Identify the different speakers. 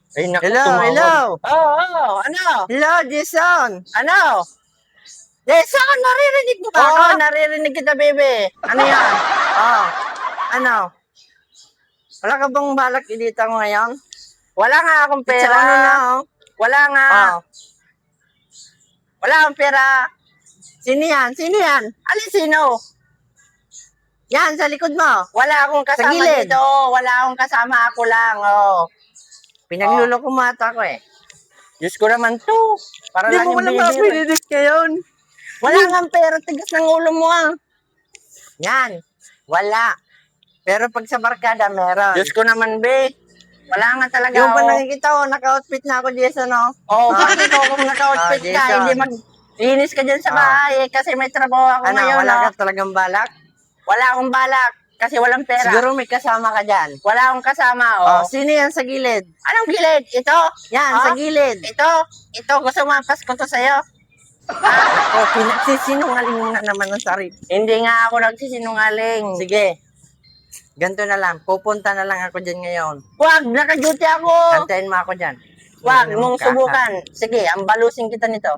Speaker 1: Ay, naku,
Speaker 2: Hello,
Speaker 1: tumawag.
Speaker 2: hello.
Speaker 1: Ano?
Speaker 2: Hello, Jason.
Speaker 1: Ano?
Speaker 2: Jason, naririnig mo ba ako?
Speaker 1: Oo, naririnig kita, bebe. Ano yan?
Speaker 2: Oh, ano? Wala ka bang balak idita mo ngayon?
Speaker 1: Wala nga akong
Speaker 2: Pera.
Speaker 1: pera.
Speaker 2: Ano na, oh?
Speaker 1: Wala nga.
Speaker 2: Oh.
Speaker 1: Wala akong pera.
Speaker 2: Sino yan? Sino yan?
Speaker 1: Alin sino?
Speaker 2: Yan, sa likod mo.
Speaker 1: Wala akong
Speaker 2: Sa
Speaker 1: kasama
Speaker 2: gilid.
Speaker 1: dito. Wala akong kasama. Ako lang. Oh.
Speaker 2: Pinagluloko mo ata ko eh.
Speaker 1: Diyos ko naman to. Para
Speaker 2: Hindi
Speaker 1: lang
Speaker 2: mo
Speaker 1: yung
Speaker 2: lang
Speaker 1: bibiro.
Speaker 2: mapinilit ngayon.
Speaker 1: Wala nga pera. Tigas ng ulo mo ah.
Speaker 2: Yan, wala. Pero pag sa barkada, meron.
Speaker 1: Diyos ko naman, be. Wala nga talaga.
Speaker 2: Yung pa
Speaker 1: oh.
Speaker 2: nakikita ko, naka-outfit na ako, Jason, oh.
Speaker 1: Oh,
Speaker 2: Ah.
Speaker 1: bakit ako kung naka-outfit ka?
Speaker 2: Jason.
Speaker 1: Hindi mag-inis ka dyan sa
Speaker 2: Ah.
Speaker 1: bahay eh, kasi may trabaho ako
Speaker 2: Ano,
Speaker 1: ngayon.
Speaker 2: wala
Speaker 1: oh.
Speaker 2: ka talagang balak?
Speaker 1: Wala akong balak kasi walang pera.
Speaker 2: Siguro may kasama ka dyan.
Speaker 1: Wala akong kasama.
Speaker 2: Oh,
Speaker 1: Oh.
Speaker 2: sino yan sa gilid?
Speaker 1: Anong gilid? Ito?
Speaker 2: Yan,
Speaker 1: Ah?
Speaker 2: sa gilid.
Speaker 1: Ito. Gusto mo pasko to sa'yo?
Speaker 2: Ako, pinagsisinungaling mo na naman ang sarili.
Speaker 1: Hindi nga ako nagsisinungaling.
Speaker 2: Sige, ganito na lang. Pupunta na lang ako dyan ngayon.
Speaker 1: Wag, naka-duty ako.
Speaker 2: Antayin mo ako dyan.
Speaker 1: Wag
Speaker 2: Ano
Speaker 1: mong
Speaker 2: ka?
Speaker 1: subukan. Sige, ang balusin kita nito.